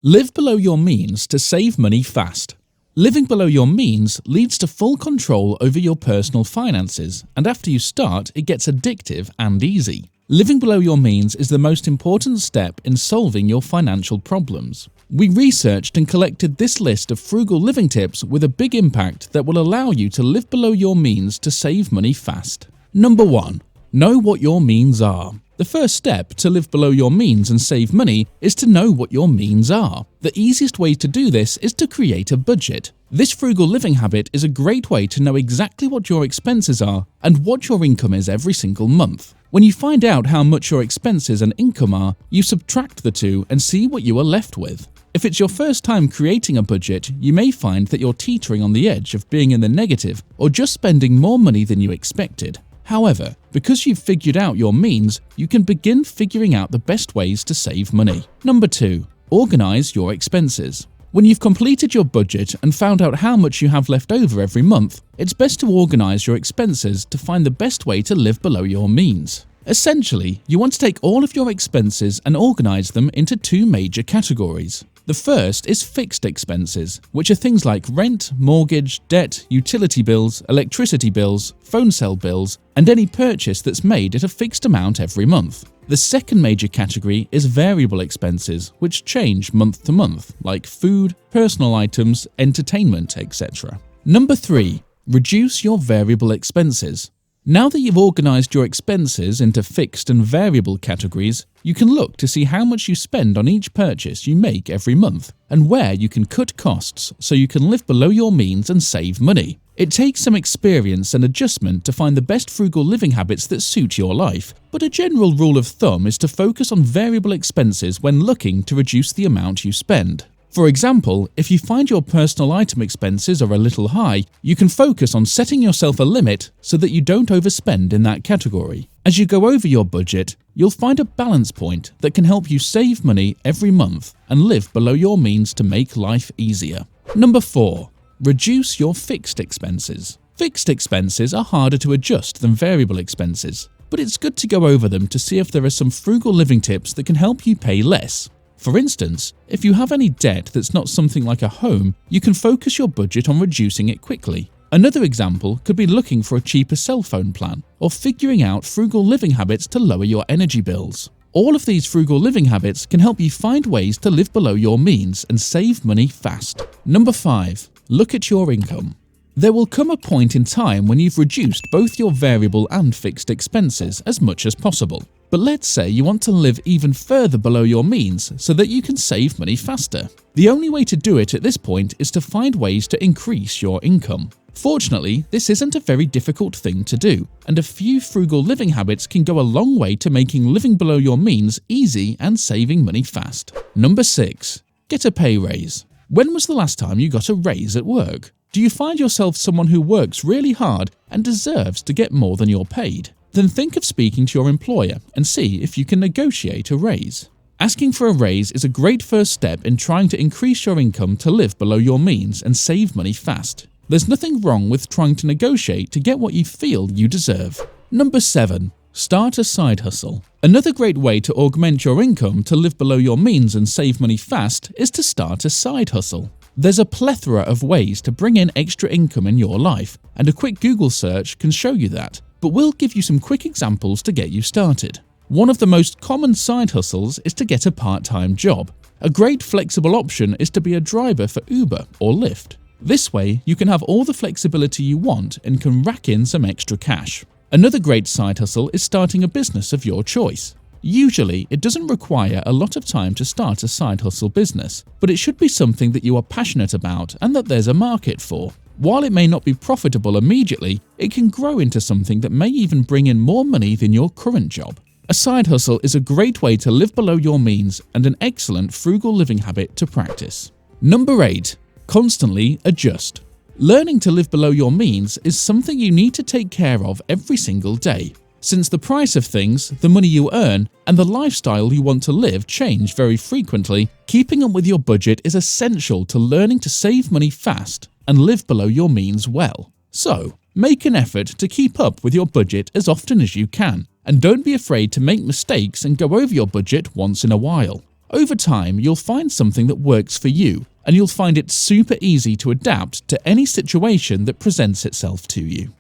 Live below your means to save money fast. Living below your means leads to full control over your personal finances, and after you start, it gets addictive and easy. Living below your means is the most important step in solving your financial problems. We researched and collected this list of frugal living tips with a big impact that will allow you to live below your means to save money fast. Number 1. Know what your means are. The first step to live below your means and save money is to know what your means are. The easiest way to do this is to create a budget. This frugal living habit is a great way to know exactly what your expenses are and what your income is every single month. When you find out how much your expenses and income are, you subtract the two and see what you are left with. If it's your first time creating a budget, you may find that you're teetering on the edge of being in the negative or just spending more money than you expected. However, because you've figured out your means, you can begin figuring out the best ways to save money. Number 2. Organize your expenses. When you've completed your budget and found out how much you have left over every month, it's best to organize your expenses to find the best way to live below your means. Essentially, you want to take all of your expenses and organize them into two major categories. The first is fixed expenses, which are things like rent, mortgage, debt, utility bills, electricity bills, phone cell bills, and any purchase that's made at a fixed amount every month. The second major category is variable expenses, which change month to month, like food, personal items, entertainment, etc. Number 3. Reduce your variable expenses. Now that you've organized your expenses into fixed and variable categories, you can look to see how much you spend on each purchase you make every month and where you can cut costs so you can live below your means and save money. It takes some experience and adjustment to find the best frugal living habits that suit your life, but a general rule of thumb is to focus on variable expenses when looking to reduce the amount you spend. For example, if you find your personal item expenses are a little high, you can focus on setting yourself a limit so that you don't overspend in that category. As you go over your budget, you'll find a balance point that can help you save money every month and live below your means to make life easier. Number 4. Reduce your fixed expenses. Fixed expenses are harder to adjust than variable expenses, but it's good to go over them to see if there are some frugal living tips that can help you pay less. For instance, if you have any debt that's not something like a home, you can focus your budget on reducing it quickly. Another example could be looking for a cheaper cell phone plan or figuring out frugal living habits to lower your energy bills. All of these frugal living habits can help you find ways to live below your means and save money fast. Number 5. Look at your income. There will come a point in time when you've reduced both your variable and fixed expenses as much as possible. But let's say you want to live even further below your means so that you can save money faster. The only way to do it at this point is to find ways to increase your income. Fortunately, this isn't a very difficult thing to do, and a few frugal living habits can go a long way to making living below your means easy and saving money fast. Number 6. Get a pay raise. When was the last time you got a raise at work? Do you find yourself someone who works really hard and deserves to get more than you're paid? Then think of speaking to your employer and see if you can negotiate a raise. Asking for a raise is a great first step in trying to increase your income to live below your means and save money fast. There's nothing wrong with trying to negotiate to get what you feel you deserve. Number 7. Start a side hustle. Another great way to augment your income to live below your means and save money fast is to start a side hustle. There's a plethora of ways to bring in extra income in your life, and a quick Google search can show you that, but we'll give you some quick examples to get you started. One of the most common side hustles is to get a part-time job. A great flexible option is to be a driver for Uber or Lyft. This way, you can have all the flexibility you want and can rack in some extra cash. Another great side hustle is starting a business of your choice. Usually, it doesn't require a lot of time to start a side hustle business, but it should be something that you are passionate about and that there's a market for. While it may not be profitable immediately, it can grow into something that may even bring in more money than your current job. A side hustle is a great way to live below your means and an excellent frugal living habit to practice. Number 8. Constantly adjust. Learning to live below your means is something you need to take care of every single day. Since the price of things, the money you earn, and the lifestyle you want to live change very frequently, keeping up with your budget is essential to learning to save money fast and live below your means well. So, make an effort to keep up with your budget as often as you can, and don't be afraid to make mistakes and go over your budget once in a while. Over time, you'll find something that works for you, and you'll find it super easy to adapt to any situation that presents itself to you.